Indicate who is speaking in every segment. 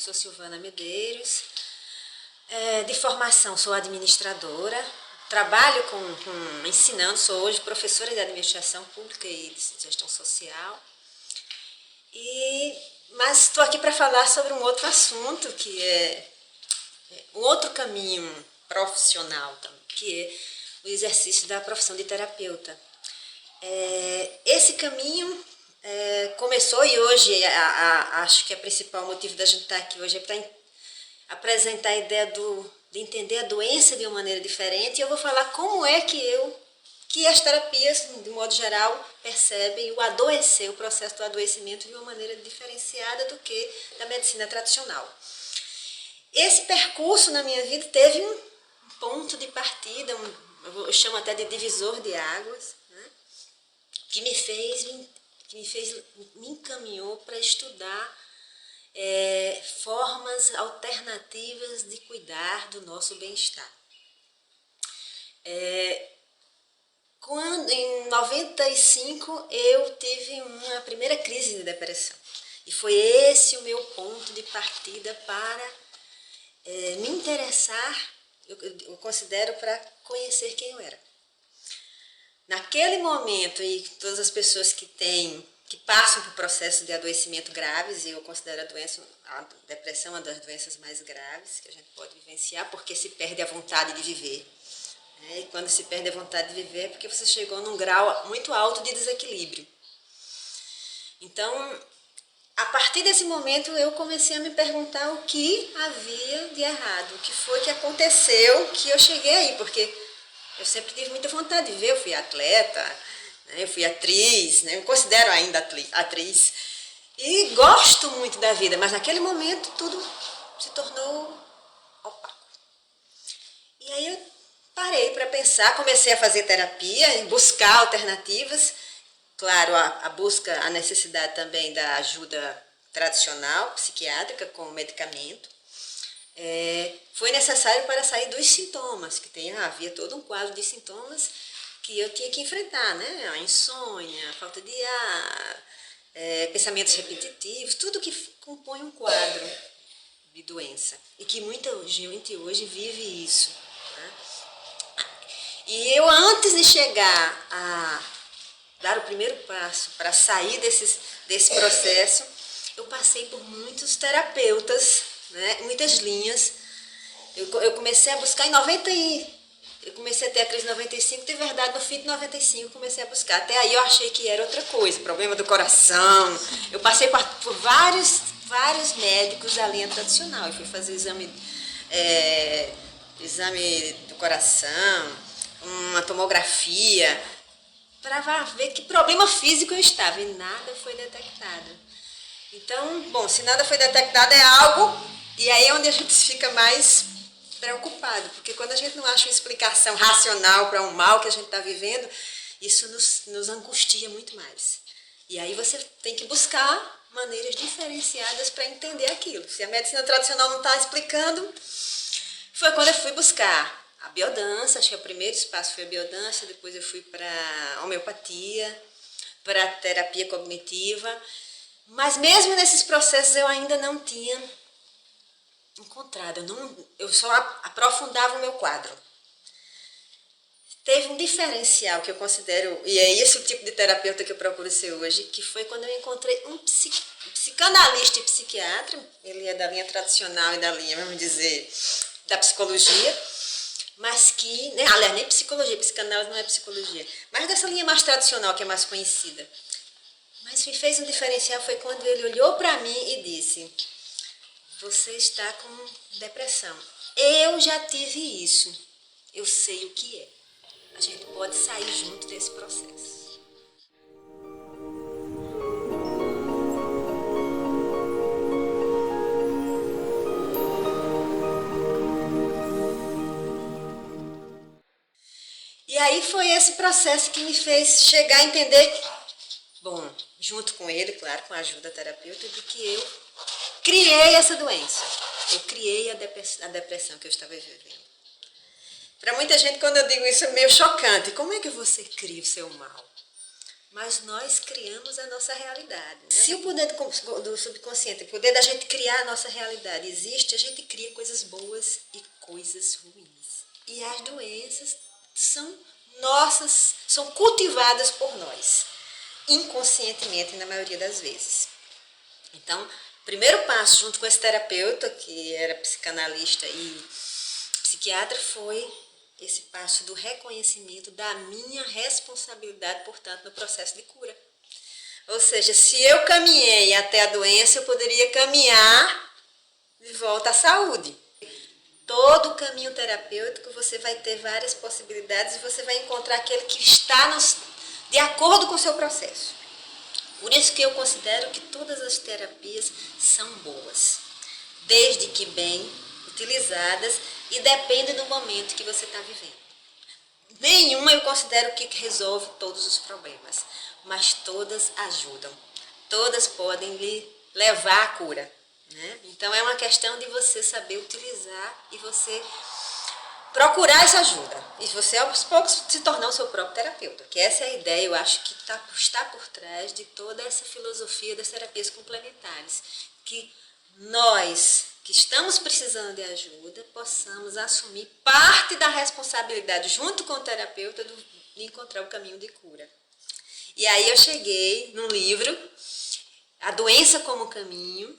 Speaker 1: sou Silvana Medeiros, de formação sou administradora, trabalho ensinando, sou hoje professora de administração pública e de gestão social, mas estou aqui para falar sobre um outro assunto, que é um outro caminho profissional, que é o exercício da profissão de terapeuta. Esse caminho começou e hoje acho que o principal motivo da gente estar aqui hoje é para apresentar a ideia de entender a doença de uma maneira diferente, e eu vou falar como é que as terapias, de modo geral, percebem o processo do adoecimento de uma maneira diferenciada do que da medicina tradicional. Esse percurso na minha vida teve um ponto de partida, eu chamo até de divisor de águas, né, que me encaminhou para estudar formas alternativas de cuidar do nosso bem-estar. Em 95 eu tive uma primeira crise de depressão, e foi esse o meu ponto de partida para me interessar, eu considero, para conhecer quem eu era. Naquele momento, e todas as pessoas que passam por processo de adoecimento graves, e eu considero a depressão uma das doenças mais graves que a gente pode vivenciar, porque se perde a vontade de viver. E quando se perde a vontade de viver é porque você chegou num grau muito alto de desequilíbrio. Então, a partir desse momento, eu comecei a me perguntar o que havia de errado, o que foi que aconteceu que eu cheguei aí, porque eu sempre tive muita vontade de viver, eu fui atleta, né, eu fui atriz, né, eu me considero ainda atriz, e gosto muito da vida, mas naquele momento tudo se tornou opaco. E aí eu parei para pensar, comecei a fazer terapia, em buscar alternativas. Claro, a necessidade também da ajuda tradicional, psiquiátrica, com medicamento. Foi necessário para sair dos sintomas, que havia todo um quadro de sintomas que eu tinha que enfrentar, né? A insônia, a falta de ar, pensamentos repetitivos, tudo que compõe um quadro de doença. E que muita gente hoje vive isso. Né? E eu, antes de chegar a dar o primeiro passo para sair desse processo, eu passei por muitos terapeutas, né, muitas linhas. Eu comecei a buscar eu comecei a ter a crise em 95, de verdade, no fim de 95 comecei a buscar. Até aí eu achei que era outra coisa, problema do coração. Eu passei por vários médicos da linha tradicional. Eu fui fazer exame do coração, uma tomografia, para ver que problema físico eu estava, e nada foi detectado. Então, bom, se nada foi detectado é algo, e aí é onde a gente fica mais preocupado, porque quando a gente não acha uma explicação racional para um mal que a gente está vivendo, isso nos angustia muito mais. E aí você tem que buscar maneiras diferenciadas para entender aquilo. Se a medicina tradicional não está explicando, foi quando eu fui buscar a biodança. Acho que o primeiro espaço foi a biodança, depois eu fui para a homeopatia, para a terapia cognitiva, mas mesmo nesses processos eu ainda não tinha encontrado, eu só aprofundava o meu quadro. Teve um diferencial que eu considero, e é esse o tipo de terapeuta que eu procuro ser hoje, que foi quando eu encontrei um psicanalista e psiquiatra. Ele é da linha tradicional e da linha, vamos dizer, da psicologia, mas que, né, aliás, nem psicologia, psicanálise não é psicologia, mas dessa linha mais tradicional, que é mais conhecida. Mas me fez um diferencial, foi quando ele olhou para mim e disse: você está com depressão. Eu já tive isso, eu sei o que é. A gente pode sair junto desse processo. E aí foi esse processo que me fez chegar a entender, bom, junto com ele, claro, com a ajuda terapêutica, de que eu criei essa doença. Eu criei a depressão que eu estava vivendo. Para muita gente, quando eu digo isso, é meio chocante. Como é que você cria o seu mal? mas nós criamos a nossa realidade. Né? Se o poder do subconsciente, o poder da gente criar a nossa realidade existe, a gente cria coisas boas e coisas ruins. E as doenças são nossas, são cultivadas por nós, inconscientemente na maioria das vezes. Então, o primeiro passo junto com esse terapeuta, que era psicanalista e psiquiatra, foi esse passo do reconhecimento da minha responsabilidade, portanto, no processo de cura. Ou seja, se eu caminhei até a doença, eu poderia caminhar de volta à saúde. Todo o caminho terapêutico você vai ter várias possibilidades e você vai encontrar aquele que está de acordo com o seu processo. Por isso que eu considero que todas as terapias são boas, desde que bem utilizadas e depende do momento que você está vivendo. Nenhuma eu considero que resolve todos os problemas, mas todas ajudam. Todas podem lhe levar à cura. Né? Então é uma questão de você saber utilizar e você procurar essa ajuda. E você aos poucos se tornar o seu próprio terapeuta. Que essa é a ideia, eu acho que está por trás de toda essa filosofia das terapias complementares. Que nós que estamos precisando de ajuda, possamos assumir parte da responsabilidade junto com o terapeuta de encontrar o caminho de cura. E aí eu cheguei num livro, A Doença como Caminho,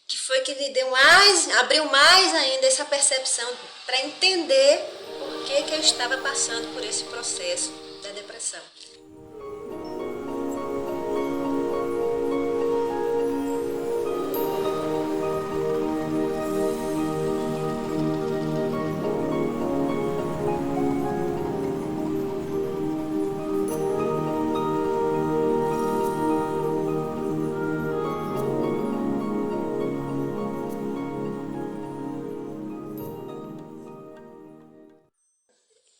Speaker 1: que foi que me abriu mais ainda essa percepção para entender por que eu estava passando por esse processo da depressão.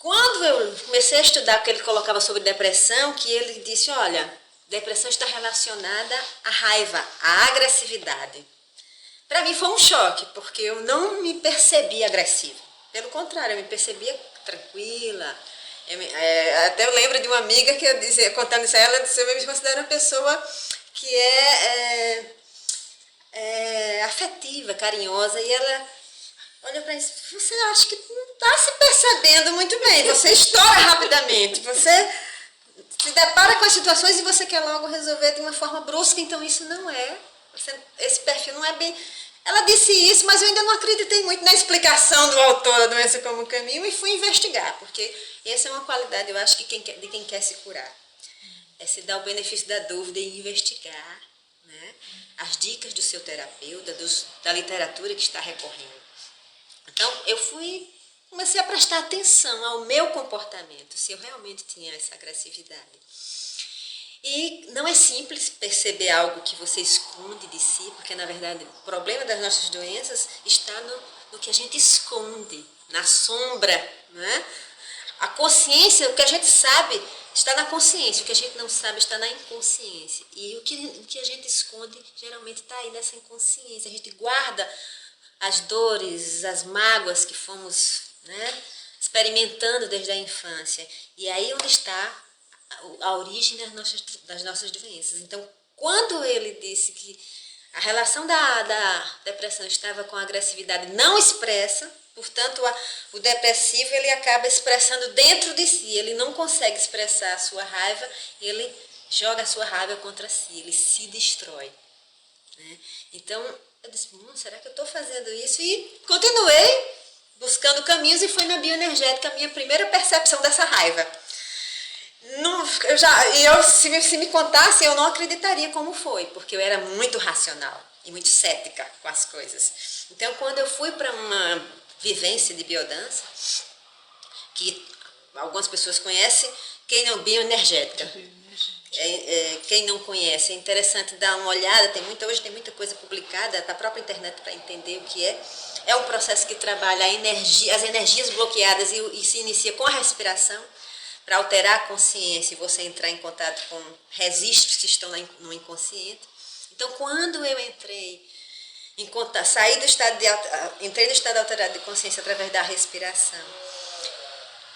Speaker 1: Quando eu comecei a estudar o que ele colocava sobre depressão, que ele disse, olha, depressão está relacionada à raiva, à agressividade. Para mim foi um choque, porque eu não me percebia agressiva. Pelo contrário, eu me percebia tranquila. Até eu lembro de uma amiga que eu dizia, contando isso a ela, disse, eu me considero uma pessoa que é afetiva, carinhosa, e ela olha para isso, você acha que não está se percebendo muito bem, você estoura rapidamente, você se depara com as situações e você quer logo resolver de uma forma brusca, então isso não é, esse perfil não é bem... Ela disse isso, mas eu ainda não acreditei muito na explicação do autor da Doença como Caminho e fui investigar, porque essa é uma qualidade, eu acho, que de quem quer se curar, é se dar o benefício da dúvida e investigar, né, as dicas do seu terapeuta, da literatura que está recorrendo. Então, comecei a prestar atenção ao meu comportamento, se eu realmente tinha essa agressividade. E não é simples perceber algo que você esconde de si, porque, na verdade, o problema das nossas doenças está no que a gente esconde, na sombra, né? A consciência, o que a gente sabe, está na consciência, o que a gente não sabe está na inconsciência. E o que a gente esconde, geralmente, está aí nessa inconsciência. A gente guarda as dores, as mágoas que fomos, né, experimentando desde a infância. E aí onde está a origem das nossas doenças. Então, quando ele disse que a relação da depressão estava com a agressividade não expressa, portanto, o depressivo ele acaba expressando dentro de si, ele não consegue expressar a sua raiva, ele joga a sua raiva contra si, ele se destrói. Né? Então, eu disse, será que eu estou fazendo isso? E continuei buscando caminhos e foi na bioenergética a minha primeira percepção dessa raiva. Se me contasse, eu não acreditaria como foi, porque eu era muito racional e muito cética com as coisas. Então, quando eu fui para uma vivência de biodança, que algumas pessoas conhecem, quem não, bioenergética. Quem não conhece, é interessante dar uma olhada, hoje tem muita coisa publicada da própria internet para entender o que é. É um processo que trabalha as energias bloqueadas e se inicia com a respiração, para alterar a consciência e você entrar em contato com registros que estão no inconsciente. Então, quando eu entrei entrei no estado alterado de consciência através da respiração,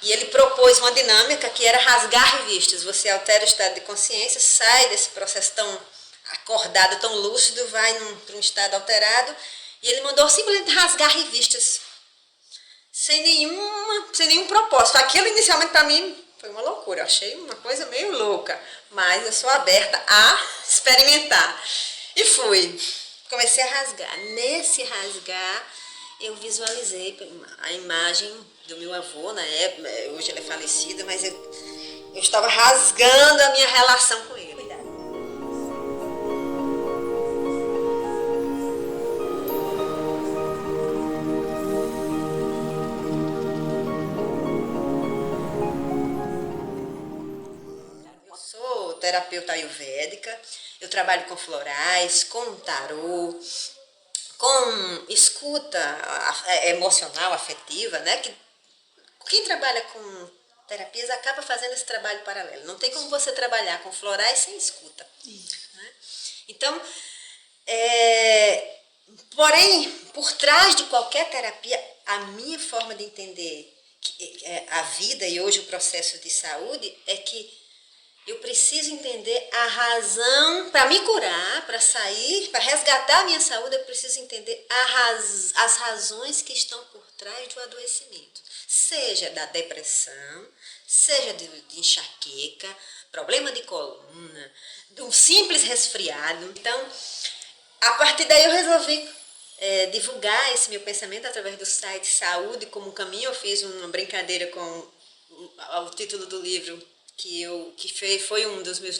Speaker 1: E ele propôs uma dinâmica que era rasgar revistas. Você altera o estado de consciência, sai desse processo tão acordado, tão lúcido, vai para um estado alterado. E ele mandou simplesmente rasgar revistas, sem nenhum propósito. Aquilo inicialmente para mim foi uma loucura, eu achei uma coisa meio louca, mas eu sou aberta a experimentar. E fui, comecei a rasgar. Nesse rasgar, eu visualizei a imagem do meu avô, na época, hoje ele é falecido, mas eu estava rasgando a minha relação com ele. Eu sou terapeuta ayurvédica, eu trabalho com florais, com tarô, com escuta emocional, afetiva, né? Que quem trabalha com terapias acaba fazendo esse trabalho paralelo. Não tem como você trabalhar com florais sem escuta. Né? Então, porém, por trás de qualquer terapia, a minha forma de entender a vida e hoje o processo de saúde é que eu preciso entender a razão, para me curar, para sair, para resgatar a minha saúde, eu preciso entender as razões que estão por trás do adoecimento. Seja da depressão, seja de enxaqueca, problema de coluna, de um simples resfriado. Então, a partir daí eu resolvi divulgar esse meu pensamento através do site Saúde como Caminho. Eu fiz uma brincadeira com o título do livro, que foi um dos meus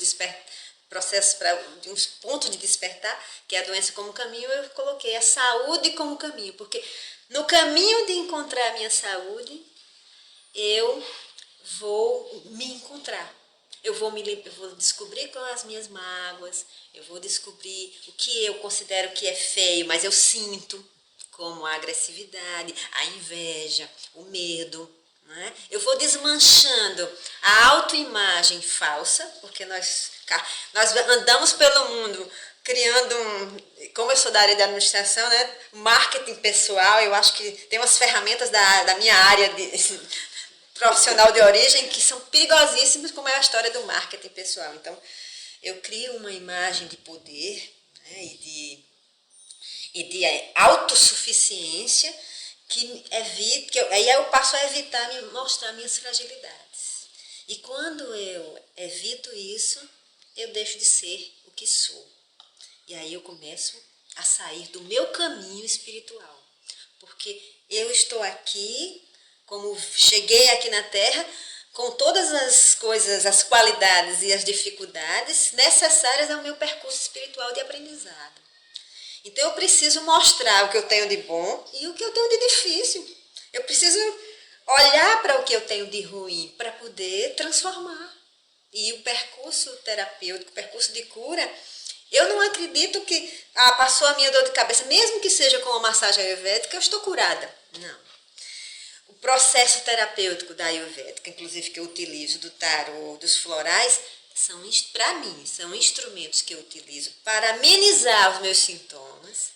Speaker 1: processos de uns pontos de despertar, que é a doença como caminho. Eu coloquei a saúde como caminho, porque no caminho de encontrar a minha saúde, eu vou me encontrar. Eu vou descobrir com as minhas mágoas, eu vou descobrir o que eu considero que é feio, mas eu sinto, como a agressividade, a inveja, o medo. Né? Eu vou desmanchando a autoimagem falsa, porque nós andamos pelo mundo criando como eu sou da área de administração, né, marketing pessoal. Eu acho que tem umas ferramentas da minha área profissional de origem que são perigosíssimas, como é a história do marketing pessoal. Então, eu crio uma imagem de poder, né, e de autossuficiência, aí eu passo a evitar mostrar minhas fragilidades. E quando eu evito isso, eu deixo de ser o que sou. E aí eu começo a sair do meu caminho espiritual. Porque eu estou aqui, como cheguei aqui na Terra, com todas as coisas, as qualidades e as dificuldades necessárias ao meu percurso espiritual de aprendizado. Então eu preciso mostrar o que eu tenho de bom e o que eu tenho de difícil. Eu preciso olhar para o que eu tenho de ruim para poder transformar. E o percurso terapêutico, o percurso de cura, eu não acredito que passou a minha dor de cabeça, mesmo que seja com uma massagem ayurvédica, eu estou curada. Não. O processo terapêutico da ayurvédica, inclusive que eu utilizo, do tarô, dos florais, para mim, são instrumentos que eu utilizo para amenizar os meus sintomas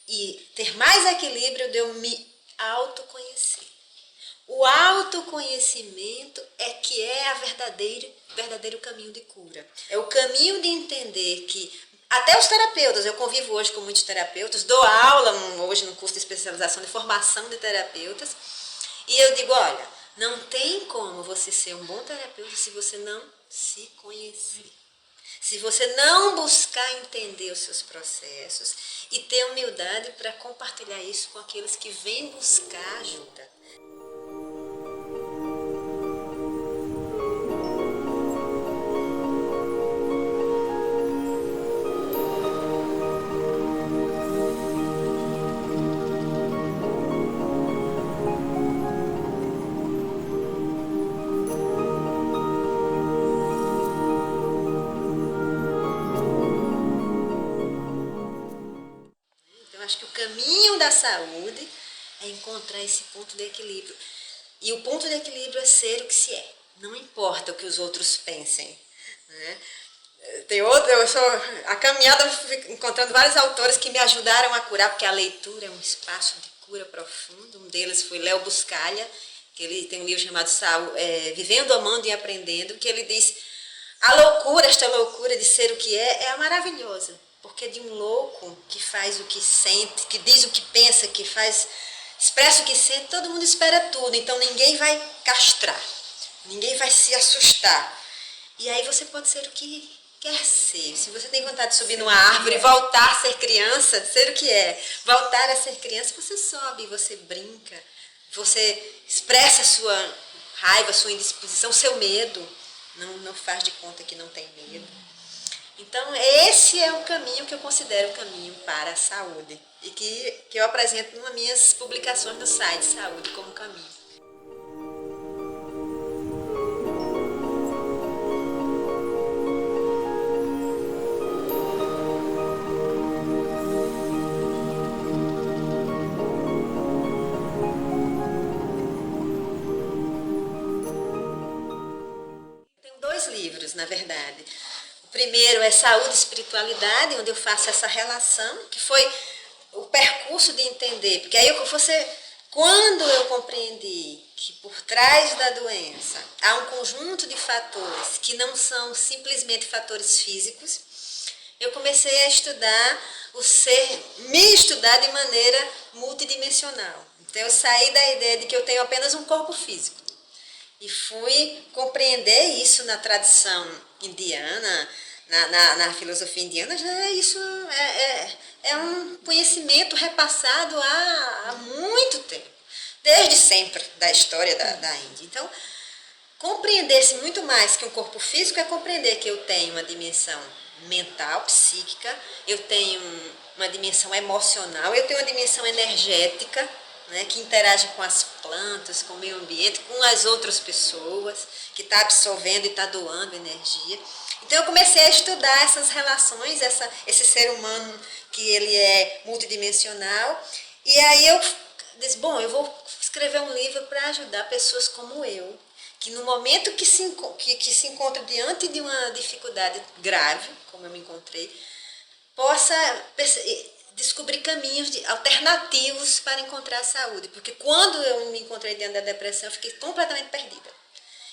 Speaker 1: e ter mais equilíbrio de eu me autoconhecer. O autoconhecimento é que é o verdadeiro caminho de cura. É o caminho de entender que até os terapeutas, eu convivo hoje com muitos terapeutas, dou aula hoje no curso de especialização de formação de terapeutas, e eu digo, olha, não tem como você ser um bom terapeuta se você não se conhecer. Se você não buscar entender os seus processos e ter humildade para compartilhar isso com aqueles que vêm buscar ajuda. Acho que o caminho da saúde é encontrar esse ponto de equilíbrio. E o ponto de equilíbrio é ser o que se é. Não importa o que os outros pensem. Né? A caminhada, encontrando vários autores que me ajudaram a curar, porque a leitura é um espaço de cura profundo. Um deles foi Léo Buscaglia, que ele tem um livro chamado Vivendo, Amando e Aprendendo, que ele diz, a loucura, esta loucura de ser o que é a maravilhosa, porque de um louco que faz o que sente, que diz o que pensa, que faz, expressa o que sente, todo mundo espera tudo, então ninguém vai castrar, ninguém vai se assustar. E aí você pode ser o que quer ser. Se você tem vontade de subir numa árvore, voltar a ser criança, ser o que é, voltar a ser criança, você sobe, você brinca, você expressa a sua raiva, a sua indisposição, o seu medo, não faz de conta que não tem medo. Então, esse é o caminho que eu considero o caminho para a saúde e que eu apresento nas minhas publicações no site Saúde como Caminho. Tenho 2 livros, na verdade. O primeiro é Saúde e Espiritualidade, onde eu faço essa relação, que foi o percurso de entender, porque aí quando eu compreendi que por trás da doença há um conjunto de fatores que não são simplesmente fatores físicos, eu comecei a estudar o ser, me estudar de maneira multidimensional. Então eu saí da ideia de que eu tenho apenas um corpo físico e fui compreender isso na tradição indiana, na filosofia indiana. Já isso é um conhecimento repassado há muito tempo, desde sempre da história da Índia. Então, compreender-se muito mais que um corpo físico é compreender que eu tenho uma dimensão mental, psíquica, eu tenho uma dimensão emocional, eu tenho uma dimensão energética, né, que interage com as plantas, com o meio ambiente, com as outras pessoas, que está absorvendo e está doando energia. Então eu comecei a estudar essas relações, esse ser humano que ele é multidimensional, e aí eu disse, bom, eu vou escrever um livro para ajudar pessoas como eu, que no momento que se encontra diante de uma dificuldade grave, como eu me encontrei, possa descobrir caminhos alternativos para encontrar a saúde. Porque quando eu me encontrei diante da depressão, eu fiquei completamente perdida.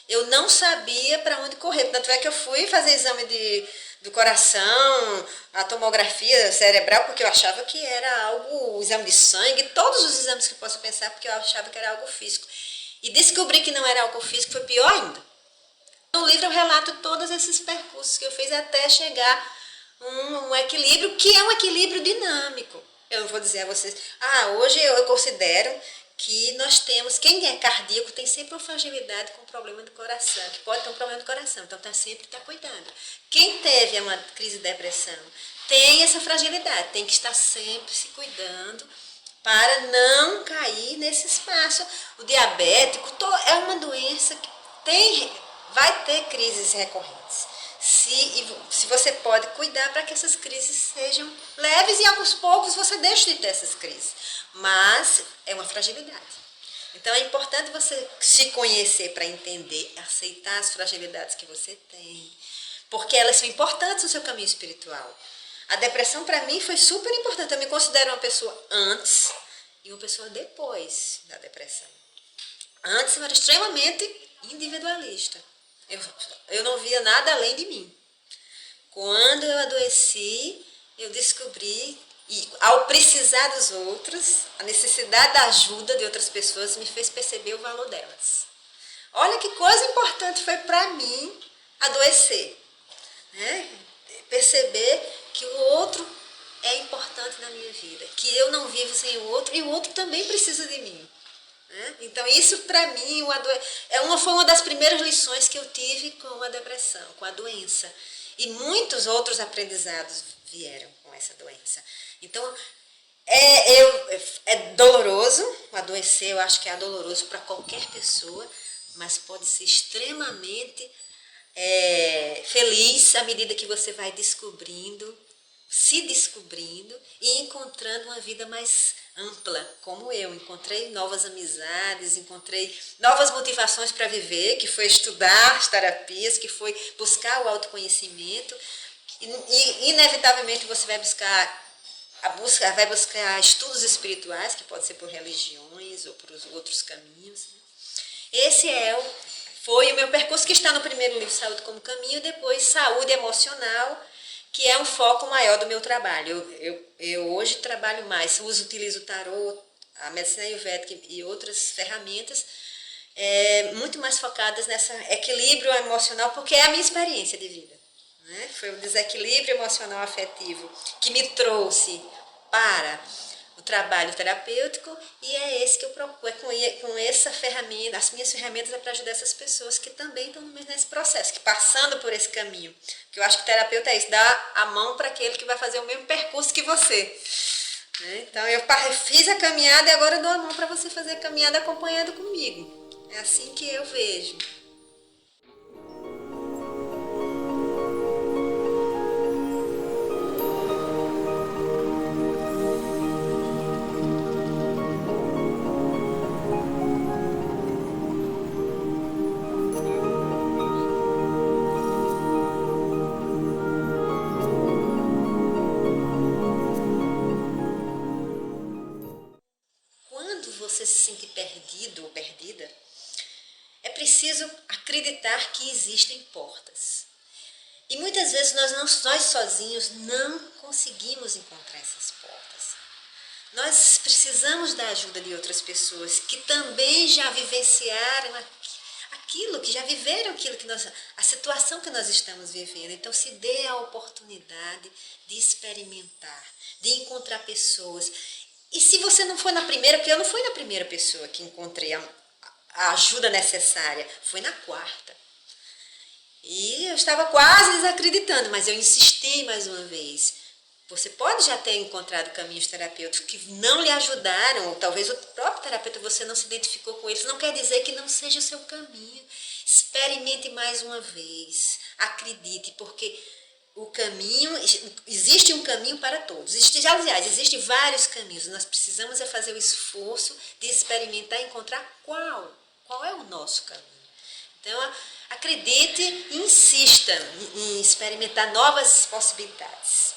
Speaker 1: Eu não sabia para onde correr. Tanto é que eu fui fazer exame do coração, a tomografia cerebral, porque eu achava que era algo, o exame de sangue, todos os exames que eu posso pensar, porque eu achava que era algo físico. E descobrir que não era algo físico foi pior ainda. No livro eu relato todos esses percursos que eu fiz até chegar um equilíbrio, que é um equilíbrio dinâmico. Eu não vou dizer a vocês, hoje eu considero que nós temos, quem é cardíaco tem sempre uma fragilidade com problema do coração, que pode ter um problema do coração, então sempre está cuidando. Quem teve uma crise de depressão tem essa fragilidade, tem que estar sempre se cuidando para não cair nesse espaço. O diabético é uma doença que vai ter crises recorrentes. Se você pode cuidar para que essas crises sejam leves e aos poucos você deixe de ter essas crises. Mas é uma fragilidade. Então é importante você se conhecer para entender, aceitar as fragilidades que você tem, porque elas são importantes no seu caminho espiritual. A depressão para mim foi super importante. Eu me considero uma pessoa antes e uma pessoa depois da depressão. Antes eu era extremamente individualista. Eu não via nada além de mim. Quando eu adoeci, eu descobri, e ao precisar dos outros, a necessidade da ajuda de outras pessoas me fez perceber o valor delas. Olha que coisa importante foi para mim adoecer, né? Perceber que o outro é importante na minha vida, que eu não vivo sem o outro e o outro também precisa de mim. Então isso para mim foi uma das primeiras lições que eu tive com a depressão, com a doença. E muitos outros aprendizados vieram com essa doença. Então é doloroso, adoecer eu acho que é doloroso para qualquer pessoa, mas pode ser extremamente feliz à medida que você vai se descobrindo e encontrando uma vida mais ampla, como eu. Encontrei novas amizades, encontrei novas motivações para viver, que foi estudar as terapias, que foi buscar o autoconhecimento. E inevitavelmente você vai buscar estudos espirituais, que pode ser por religiões ou por outros caminhos. Foi o meu percurso que está no primeiro livro, Saúde como Caminho, e depois Saúde Emocional, que é um foco maior do meu trabalho. Eu hoje trabalho mais, utilizo o tarô, a medicina ayurvédica e outras ferramentas, muito mais focadas nesse equilíbrio emocional, porque é a minha experiência de vida. Né? Foi o desequilíbrio emocional afetivo que me trouxe para o trabalho terapêutico, e é esse que eu procuro, com essa ferramenta, as minhas ferramentas é para ajudar essas pessoas que também estão nesse processo, que passando por esse caminho. Porque eu acho que o terapeuta é isso, dá a mão para aquele que vai fazer o mesmo percurso que você. Né? Então eu fiz a caminhada e agora eu dou a mão para você fazer a caminhada acompanhado comigo. É assim que eu vejo. Quando você se sentir perdido ou perdida, é preciso acreditar que existem portas. E muitas vezes nós sozinhos não conseguimos encontrar essas portas. Nós precisamos da ajuda de outras pessoas que também já vivenciaram aquilo, que já viveram aquilo a situação que nós estamos vivendo. Então se dê a oportunidade de experimentar, de encontrar pessoas. E se você não foi na primeira, porque eu não fui na primeira pessoa que encontrei a ajuda necessária, foi na quarta. E eu estava quase desacreditando, mas eu insisti mais uma vez. Você pode já ter encontrado caminhos terapêuticos que não lhe ajudaram, ou talvez o próprio terapeuta você não se identificou com eles, não quer dizer que não seja o seu caminho. Experimente mais uma vez, acredite, porque o caminho, existe um caminho para todos. Aliás, existem vários caminhos, nós precisamos fazer o esforço de experimentar e encontrar qual é o nosso caminho. Então, acredite e insista em experimentar novas possibilidades.